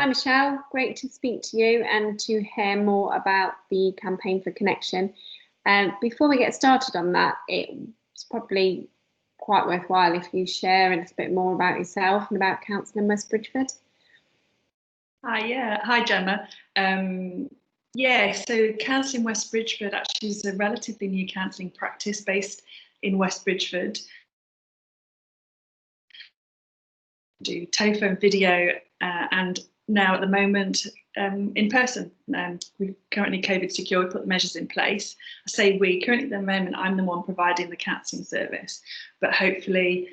Hi Michelle, great to speak to you and to hear more about the Campaign for Connection. Before we get started on that, it's probably quite worthwhile if you share a little bit more about yourself and about counselling in West Bridgford. Hi Gemma. So counselling West Bridgford actually is a relatively new counselling practice based in West Bridgford. Do telephone, video, and now at the moment in person. We're currently COVID secure, we put the measures in place. I say we, currently at the moment I'm the one providing the counselling service, but hopefully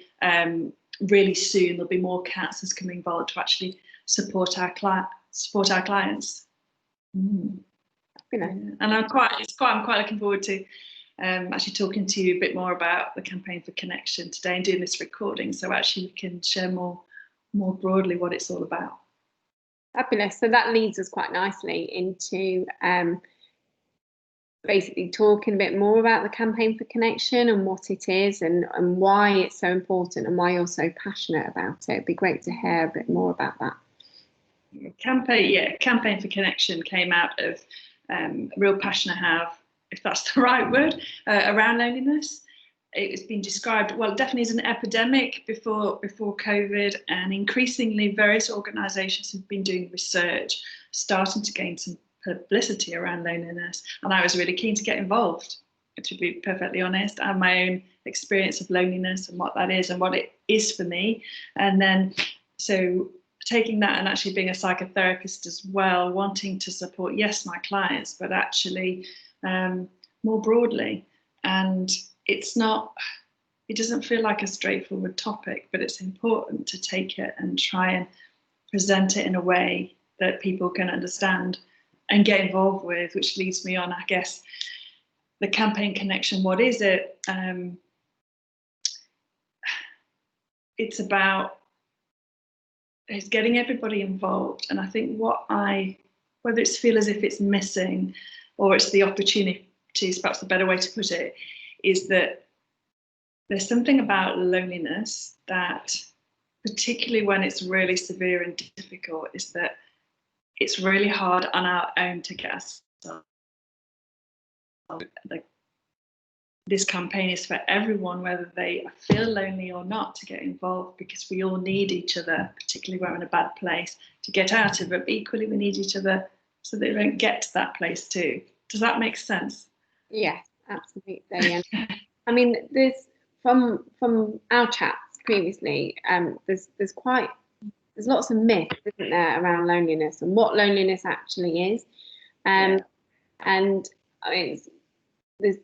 really soon there'll be more counsellors coming involved to actually support our clients. And I'm quite looking forward to actually talking to you a bit more about the Campaign for Connection today and doing this recording, so actually we can share more broadly what it's all about. Fabulous. So that leads us quite nicely into basically talking a bit more about the Campaign for Connection and what it is and why it's so important and why you're so passionate about it. It'd be great to hear a bit more about that. Campaign for Connection came out of a real passion I have, if that's the right word, around loneliness. It's been described, well, definitely as an epidemic before COVID, and increasingly various organisations have been doing research, starting to gain some publicity around loneliness. And I was really keen to get involved, to be perfectly honest. I have my own experience of loneliness and what that is and what it is for me. And then, so taking that and actually being a psychotherapist as well, wanting to support, yes, my clients, but actually more broadly. And it doesn't feel like a straightforward topic, but it's important to take it and try and present it in a way that people can understand and get involved with, which leads me on, I guess, the Campaign Connection. What is it? It's getting everybody involved. And I think whether it's feel as if it's missing or it's the opportunity, is perhaps the better way to put it, is that there's something about loneliness that, particularly when it's really severe and difficult, is that it's really hard on our own to get ourselves. This campaign is for everyone, whether they feel lonely or not, to get involved, because we all need each other, particularly when we're in a bad place, to get out of it. But equally, we need each other so that we don't get to that place too. Does that make sense? Yes, absolutely. And I mean, there's from our chats previously, there's lots of myths, isn't there, around loneliness and what loneliness actually is. And I mean, there's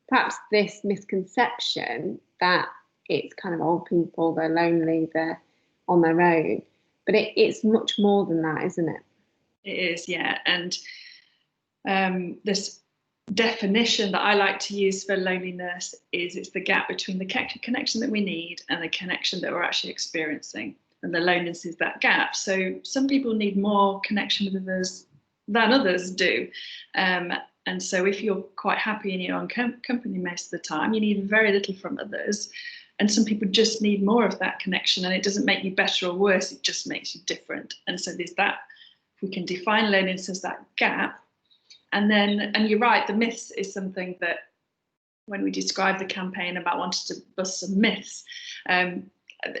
perhaps this misconception that it's kind of old people, they're lonely, they're on their own, but it's much more than that, isn't it? It is, yeah. And this definition that I like to use for loneliness is it's the gap between the connection that we need and the connection that we're actually experiencing, and the loneliness is that gap. So some people need more connection with others than others do, and so if you're quite happy in your own company most of the time, you need very little from others. And some people just need more of that connection, and it doesn't make you better or worse, it just makes you different. And so there's that, we can define loneliness as that gap. And you're right, the myths is something that when we describe the campaign about wanting to bust some myths,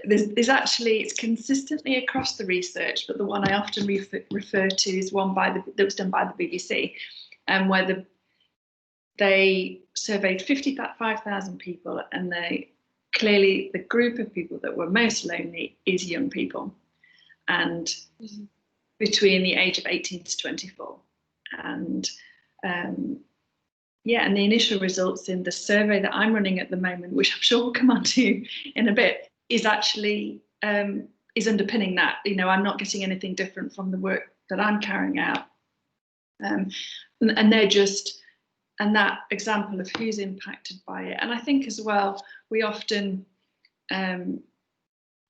there's actually, it's consistently across the research, but the one I often refer to is one that was done by the BBC, where they surveyed 55,000 people, and clearly the group of people that were most lonely is young people, and between the age of 18 to 24. And and the initial results in the survey that I'm running at the moment, which I'm sure we'll come on to in a bit, is actually is underpinning that. You know, I'm not getting anything different from the work that I'm carrying out, and they're just, and that example of who's impacted by it. And I think as well, we often, I'm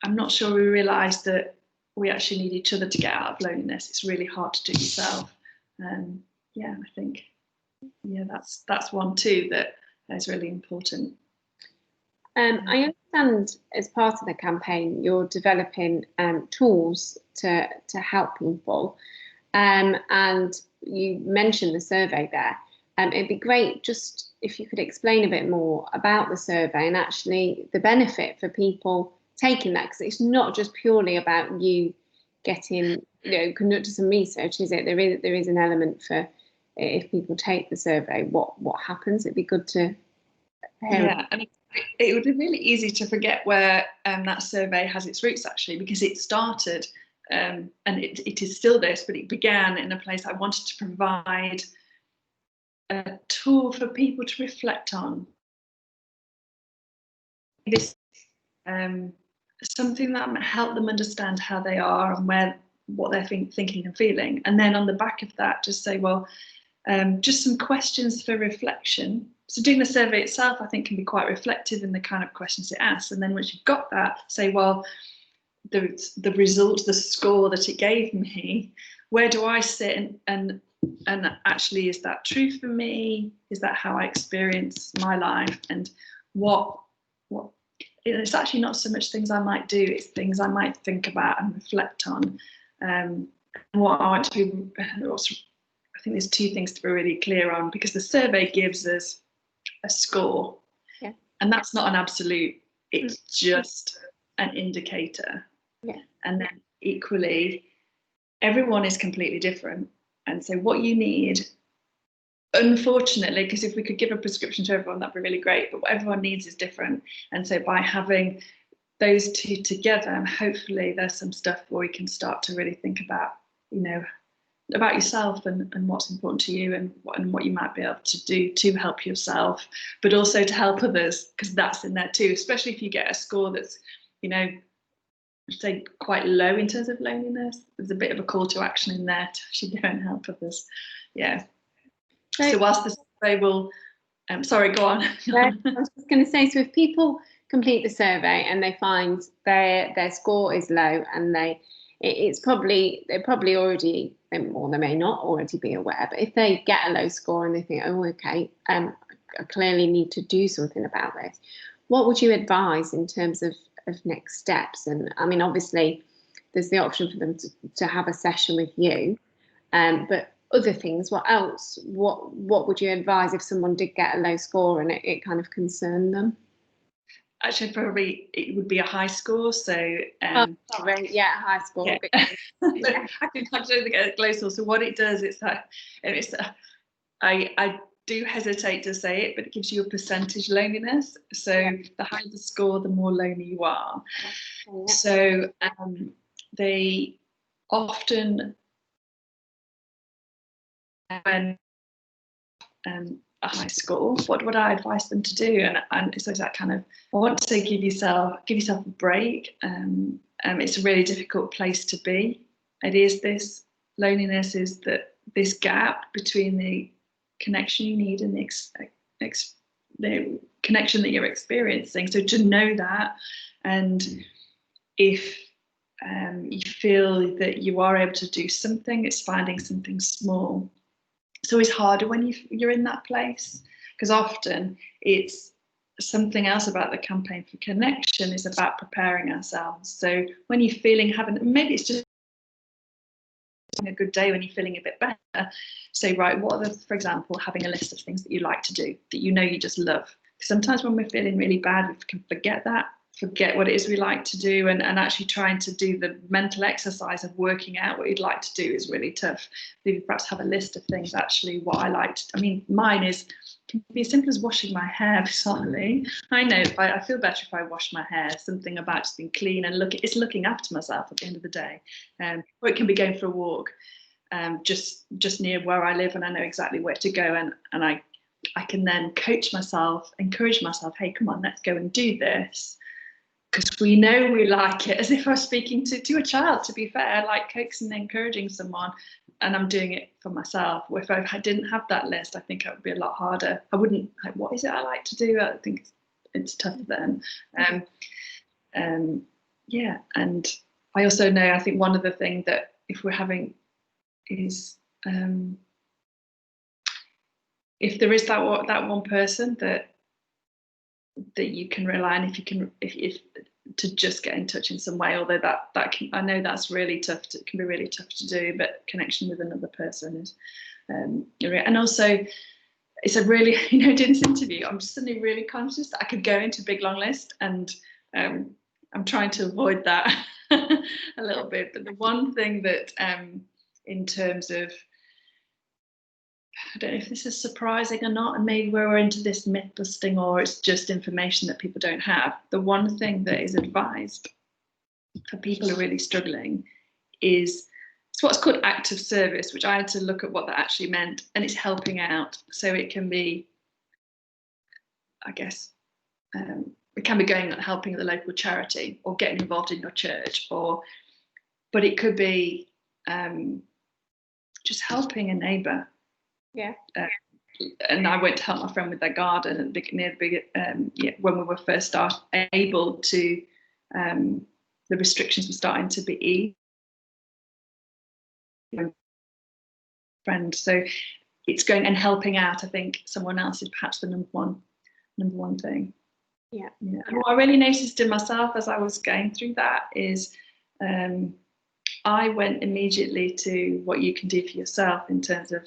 not sure we realise that we actually need each other to get out of loneliness. It's really hard to do yourself. I think that's one too that is really important. I understand as part of the campaign, you're developing tools to help people. And you mentioned the survey there. It'd be great just if you could explain a bit more about the survey and actually the benefit for people taking that, because it's not just purely about you getting, conducting some research, is it? There is an element for if people take the survey, what happens. It'd be good to hear. Yeah, and it would be really easy to forget where that survey has its roots, actually, because it started, and it is still this, but it began in a place I wanted to provide a tool for people to reflect on. This something that might help them understand how they are and what they're thinking and feeling, and then on the back of that, just say, well, just some questions for reflection. So doing the survey itself, I think, can be quite reflective in the kind of questions it asks. And then once you've got that, say, well, the result, the score that it gave me, where do I sit? And actually, is that true for me? Is that how I experience my life? And what it's actually not so much things I might do, it's things I might think about and reflect on. What I want to be, I think there's two things to be really clear on, because the survey gives us a score, and that's not an absolute, it's just an indicator. And then equally, everyone is completely different, and so what you need, unfortunately, because if we could give a prescription to everyone, that'd be really great, but what everyone needs is different. And so by having those two together, hopefully there's some stuff where we can start to really think about, about yourself and what's important to you, and what you might be able to do to help yourself, but also to help others, because that's in there too, especially if you get a score that's, say quite low in terms of loneliness. There's a bit of a call to action in there to actually go and help others. Yeah. So whilst the survey will, sorry, go on. I was just going to say, so if people complete the survey and they find their score is low, and they're probably already, or they may not already be aware, but if they get a low score and they think, oh, okay, I clearly need to do something about this, what would you advise in terms of next steps? And I mean, obviously, there's the option for them to have a session with you, but other things, what else? What would you advise if someone did get a low score and it kind of concerned them? Actually, probably it would be a high score. So, high score. Yeah. I can actually get a low score. So what it does is that I do hesitate to say it, but it gives you a percentage loneliness. So the higher the score, the more lonely you are. So they often, when a high score, what would I advise them to do? And it's that kind of, I want to say, give yourself a break. It's a really difficult place to be. It is this loneliness, is that this gap between the connection you need and the connection that you're experiencing. So to know that, and if you feel that you are able to do something, it's finding something small. It's always harder when you're in that place, because often it's something else about the campaign for connection is about preparing ourselves. So when you're feeling, maybe it's just a good day, when you're feeling a bit better, say, right, what are for example, having a list of things that you like to do, that you just love. Sometimes when we're feeling really bad, we can forget what it is we like to do, and actually trying to do the mental exercise of working out what you'd like to do is really tough. Maybe perhaps have a list of things, actually, what I like mine can be as simple as washing my hair. Bizarrely, I know I feel better if I wash my hair. Something about just being clean and looking after myself at the end of the day. Or it can be going for a walk, just near where I live, and I know exactly where to go, and I can then coach myself, encourage myself, hey, come on, let's go and do this. Because we know we like it, as if I was speaking to a child, to be fair, like coaxing and encouraging someone, and I'm doing it for myself. If I didn't have that list, I think it would be a lot harder. I wouldn't, what is it I like to do? I think it's tough then. And I also know, I think one of the things that if we're having is, if there is that one person that that you can rely on if to just get in touch in some way, although that can, I know that's really tough it can be really tough to do, but connection with another person is and also it's a really, you know, doing this interview, I'm suddenly really conscious that I could go into a big long list, and I'm trying to avoid that a little bit. But the one thing that in terms of, I don't know if this is surprising or not, and maybe we're into this myth busting or it's just information that people don't have. The one thing that is advised for people who are really struggling is it's what's called active service, which I had to look at what that actually meant, and it's helping out. So it can be, I guess, it can be going and helping at the local charity or getting involved in your church, but it could be just helping a neighbour. Yeah. And I went to help my friend with their garden near the big, when we were first able to, the restrictions were starting to be eased. Friend, so it's going and helping out. I think someone else is perhaps the number one thing. Yeah. And what I really noticed in myself as I was going through that is I went immediately to what you can do for yourself in terms of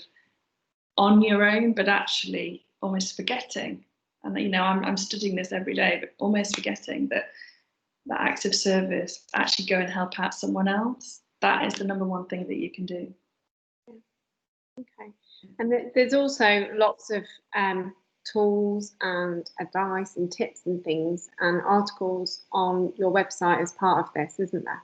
on your own, but actually almost forgetting. And you know, I'm studying this every day, but almost forgetting that active service, actually go and help out someone else. That is the number one thing that you can do. Okay. And there's also lots of tools and advice and tips and things and articles on your website as part of this, isn't there?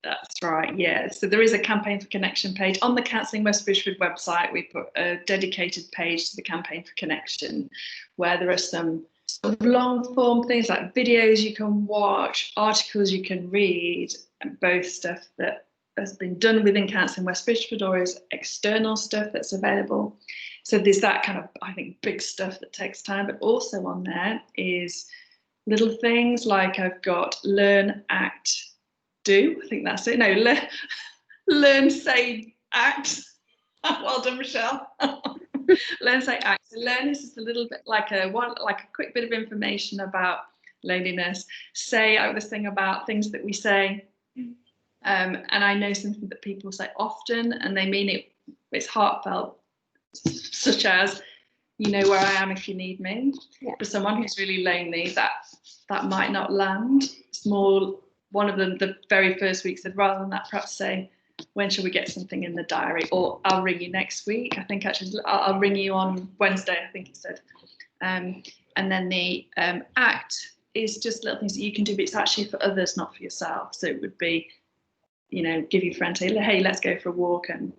That's right, yeah. So there is a Campaign for Connection page. On the Counselling West Bridgford website, we put a dedicated page to the Campaign for Connection, where there are some sort of long form things like videos you can watch, articles you can read, and both stuff that has been done within Counselling West Bridgford or is external stuff that's available. So there's that kind of, I think, big stuff that takes time, but also on there is little things like I've got Learn, Act, Do. I think that's it. No, learn, say, act. Well done, Michelle. Learn, say, act. So learn is just a little bit like a quick bit of information about loneliness. Say, I have this thing about things that we say. And I know something that people say often, and they mean it. It's heartfelt, such as, you know where I am if you need me. Yeah. For someone who's really lonely, that might not land. It's more, one of them, the very first week said, rather than that, perhaps say, when shall we get something in the diary? Or I'll ring you next week. I think actually I'll ring you on Wednesday, I think it said. And then the act is just little things that you can do, but it's actually for others, not for yourself. So it would be, you know, give your friend, hey, let's go for a walk and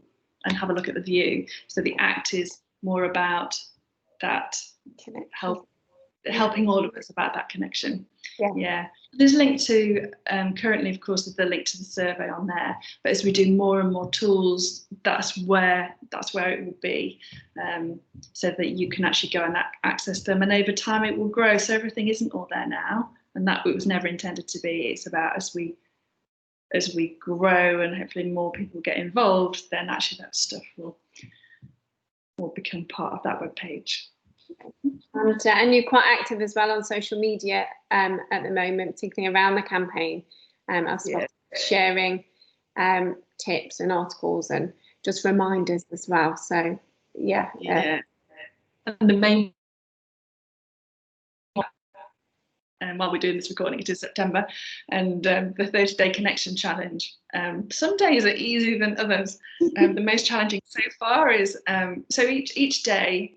have a look at the view. So the act is more about that helping all of us about that connection. Yeah. There's a link to currently, of course, there's the link to the survey on there, but as we do more and more tools, that's where it will be, so that you can actually go and access them, and over time it will grow. So everything isn't all there now, and that it was never intended to be. It's about as we grow and hopefully more people get involved, then actually that stuff will become part of that web page. And you're quite active as well on social media at the moment, particularly around the campaign, as sharing tips and articles and just reminders as well. So and the main, while we're doing this recording, it is September, and the 30-day connection challenge. Some days are easier than others. The most challenging so far is so each day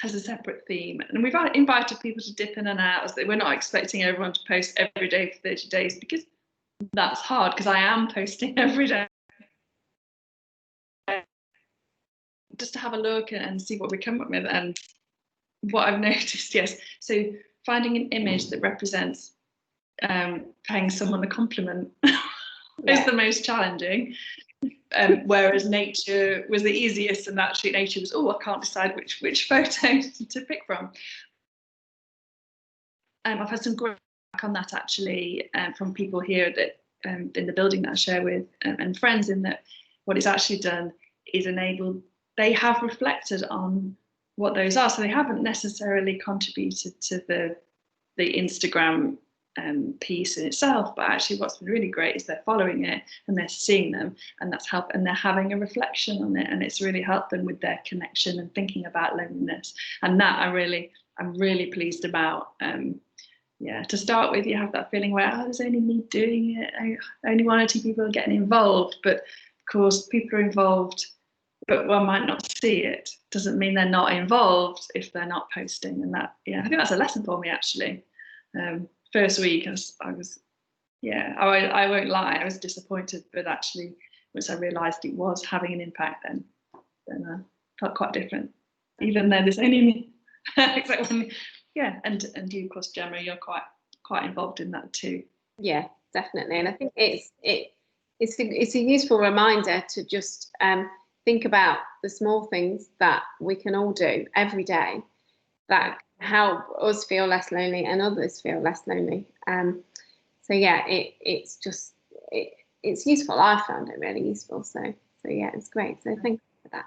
has a separate theme, and we've invited people to dip in and out, as we're not expecting everyone to post every day for 30 days because that's hard, because I am posting every day. Just to have a look and see what we come up with. And what I've noticed, so finding an image that represents paying someone a compliment is the most challenging. Whereas nature was the easiest, and actually nature was, I can't decide which photo to pick from. I've had some great feedback on that actually, from people here that in the building that I share with, and friends, in that what it's actually done is enabled, they have reflected on what those are. So they haven't necessarily contributed to the the Instagram piece in itself, but actually what's been really great is they're following it and they're seeing them, and that's helped, and they're having a reflection on it, and it's really helped them with their connection and thinking about loneliness. And that I'm really pleased about. Yeah, to start with, you have that feeling where, oh, there's only me doing it, only one or two people are getting involved, but of course people are involved, but one might not see it. Doesn't mean they're not involved if they're not posting. And that, yeah, I think that's a lesson for me, actually. First week I was I won't lie, I was disappointed, but actually once I realised it was having an impact, then I felt quite different, even though there's only me. Except when, yeah, and you, of course, Gemma, you're quite involved in that too. Yeah, definitely. And I think it's a useful reminder to just think about the small things that we can all do every day that help us feel less lonely and others feel less lonely. So yeah, it's useful. I found it really useful. So yeah, it's great. So thank you for that.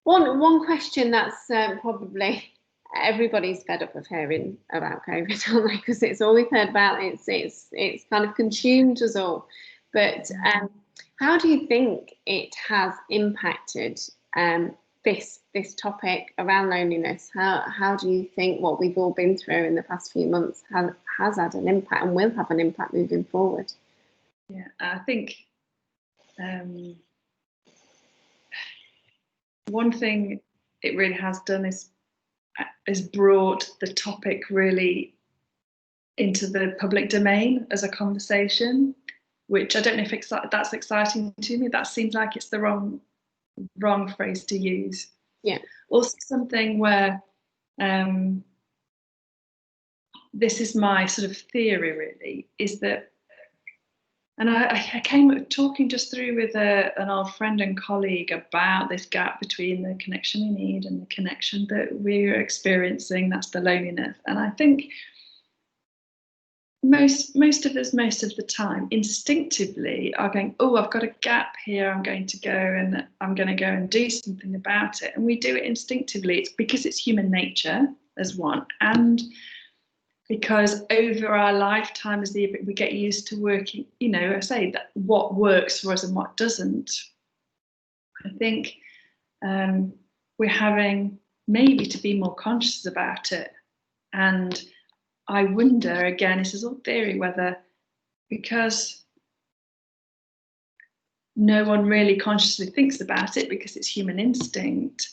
One question that's probably everybody's fed up of hearing about COVID, aren't they? Because it's all we've heard about. It's kind of consumed us all. But how do you think it has impacted this topic around loneliness? How do you think what we've all been through in the past few months has had an impact and will have an impact moving forward? Yeah, I think one thing it really has done is brought the topic really into the public domain as a conversation, which I don't know if that's exciting to me. That seems like it's the wrong phrase to use. Yeah. Also something where this is my sort of theory really, is that, and I came talking just through with an old friend and colleague about this gap between the connection we need and the connection that we're experiencing, that's the loneliness. And I think most of us, most of the time, instinctively are going, oh, I've got a gap here, I'm going to go and do something about it. And we do it instinctively. It's because it's human nature as one, and because over our lifetime as we get used to working, I say that what works for us and what doesn't. I think we're having maybe to be more conscious about it. And I wonder, again, this is all theory, whether because no one really consciously thinks about it because it's human instinct,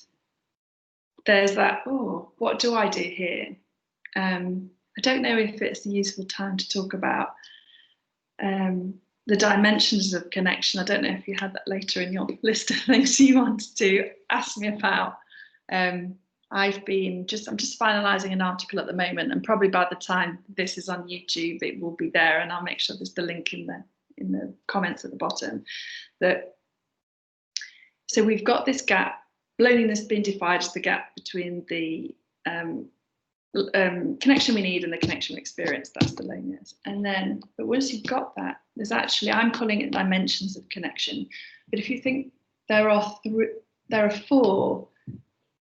there's that, oh, what do I do here? I don't know if it's a useful time to talk about the dimensions of connection. I don't know if you had that later in your list of things you wanted to ask me about. I'm just finalising an article at the moment, and probably by the time this is on YouTube, it will be there, and I'll make sure there's the link in the comments at the bottom. So we've got this gap, loneliness being defined as the gap between the connection we need and the connection we experience. That's the loneliness. And then, but once you've got that, there's actually, I'm calling it dimensions of connection. But if you think there are 4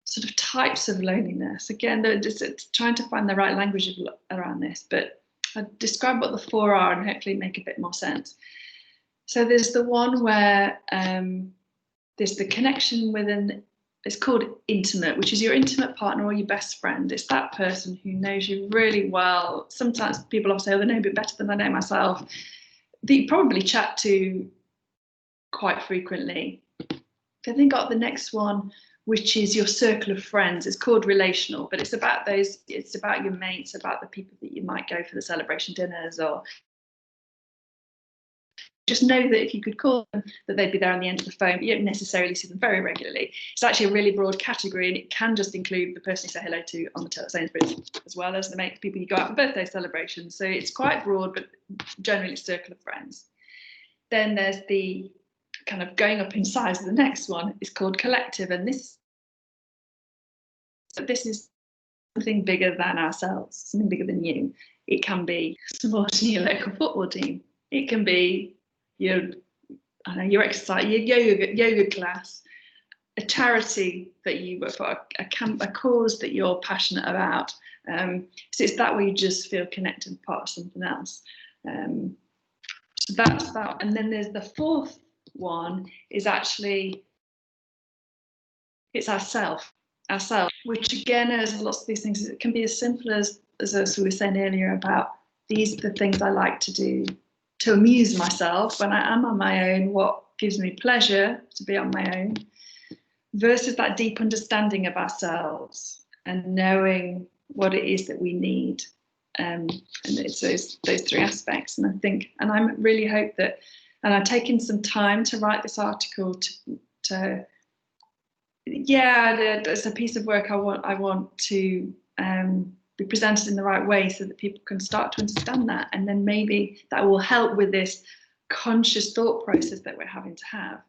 sort of types of loneliness. Again, it's trying to find the right language around this, but I'll describe what the 4 are and hopefully make a bit more sense. So there's the one where there's the connection within, it's called intimate, which is your intimate partner or your best friend. It's that person who knows you really well. Sometimes people often say, oh, they know a bit better than I know myself. That you probably chat to quite frequently. Then they got the next one, which is your circle of friends. It's called relational, but it's about your mates, about the people that you might go for the celebration dinners, or just know that if you could call them, that they'd be there on the end of the phone, but you don't necessarily see them very regularly. It's actually a really broad category, and it can just include the person you say hello to on the till at Sainsbury's, as well as the people you go out for birthday celebrations. So it's quite broad, but generally it's circle of friends. Then there's the kind of going up in size of the next one, is called collective, and this is something bigger than ourselves, something bigger than you. It can be supporting your local football team. It can be your exercise, your yoga class. a charity that you work for, a cause that you're passionate about. So it's that way you just feel connected and part of something else. So that's that. And then there's the fourth one is actually, it's ourself, which again, as lots of these things, it can be as simple as we were saying earlier about these are the things I like to do to amuse myself when I am on my own, what gives me pleasure to be on my own, versus that deep understanding of ourselves and knowing what it is that we need. And it's those three aspects. And I think, and I really hope that, and I've taken some time to write this article to it's a piece of work I want to be presented in the right way so that people can start to understand that, and then maybe that will help with this conscious thought process that we're having to have.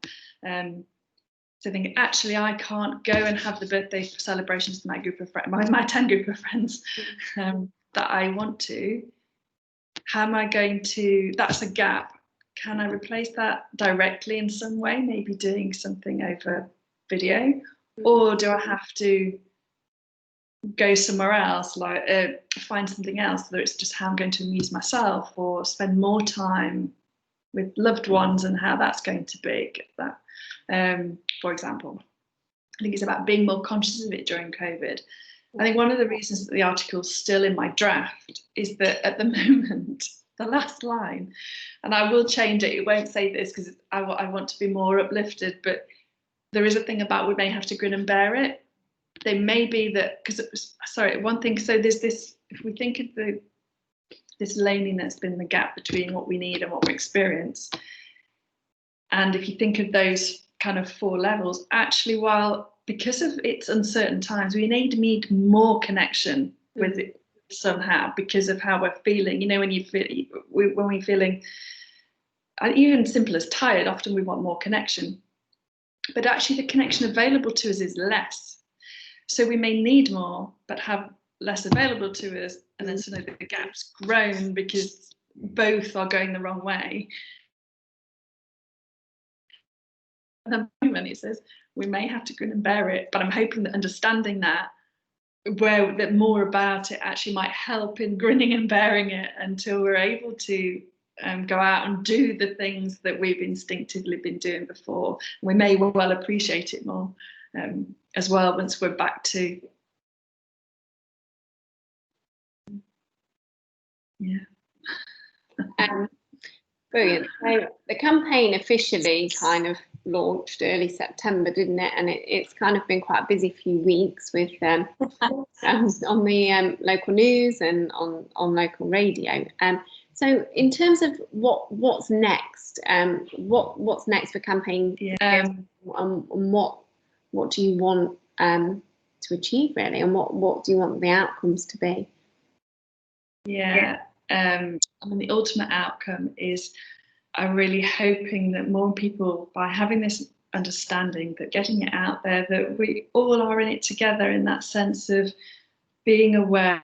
So I think actually I can't go and have the birthday celebrations with my group of friends, my 10 group of friends that I want to. How am I going to? That's a gap. Can I replace that directly in some way? Maybe doing something over video, or do I have to go somewhere else, like find something else, whether it's just how I'm going to amuse myself or spend more time with loved ones and how that's going to be. That, for example, I think it's about being more conscious of it during COVID. I think one of the reasons that the article's still in my draft is that at the moment, the last line, and I will change it, it won't say this because I want to be more uplifted, but there is a thing about we may have to grin and bear it. They may be that, because, sorry, one thing, so there's this, if we think of this loneliness being the gap between what we need and what we experience, and if you think of those kind of 4 levels, actually, while because of its uncertain times, we need more connection with it somehow because of how we're feeling. You know, when we're feeling, even simple as tired, often we want more connection. But actually the connection available to us is less. So we may need more, but have less available to us. And then suddenly the gap's grown because both are going the wrong way. And then when he says, we may have to grin and bear it, but I'm hoping that understanding that more about it actually might help in grinning and bearing it until we're able to go out and do the things that we've instinctively been doing before. We may well appreciate it more as well once we're back to Brilliant. So the campaign officially kind of launched early September, didn't it? And it's kind of been quite a busy few weeks with on the local news and on local radio. So in terms of what's next, what's next for campaign, and what do you want to achieve really, and what do you want the outcomes to be? I mean, the ultimate outcome is I'm really hoping that more people, by having this understanding, that getting it out there, that we all are in it together, in that sense of being aware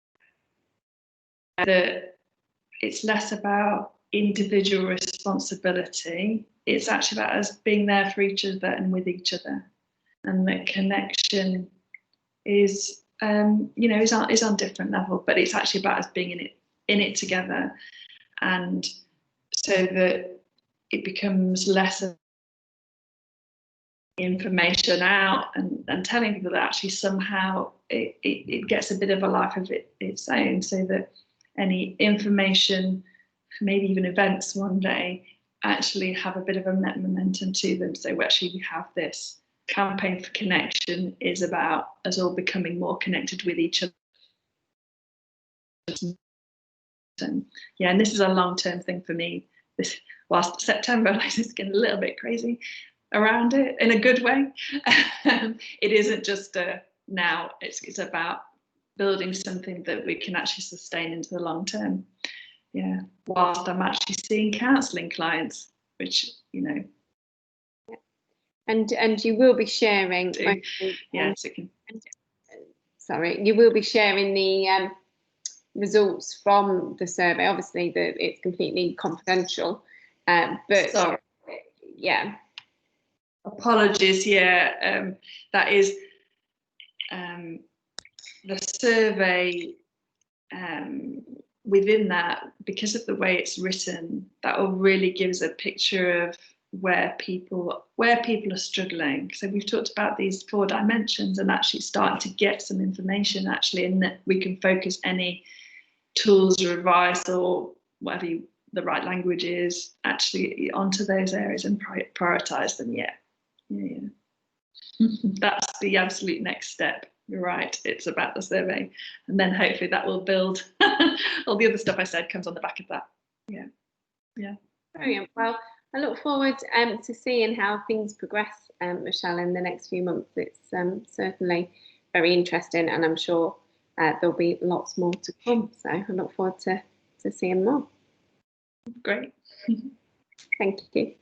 that it's less about individual responsibility. It's actually about us being there for each other and with each other, and that connection is is on different level, but it's actually about us being in it together, and so that it becomes less of information out and telling people that actually somehow it gets a bit of a life of its own, so that any information, maybe even events one day, actually have a bit of a momentum to them. So we have this campaign for connection is about us all becoming more connected with each other. And this is a long-term thing for me. Whilst September is getting a little bit crazy around it in a good way, it isn't just now. It's about building something that we can actually sustain into the long term. Whilst I'm actually seeing counselling clients, which And you will be sharing. You will be sharing the results from the survey. Obviously, it's completely confidential, but sorry. Yeah. I'll Apologies, yeah. That is the survey. Within that, because of the way it's written, that will really give us a picture of where people are struggling. So we've talked about these 4 dimensions and actually starting to get some information actually in that we can focus any tools or advice or whatever the right language is actually onto those areas and prioritize them. Yeah. That's the absolute next step. You're right, it's about the survey, and then hopefully that will build all the other stuff I said comes on the back of that. Yeah. Brilliant. Well, I look forward to seeing how things progress, Michelle, in the next few months. It's certainly very interesting, and I'm sure there'll be lots more to come. So I look forward to seeing more. Great. Thank you.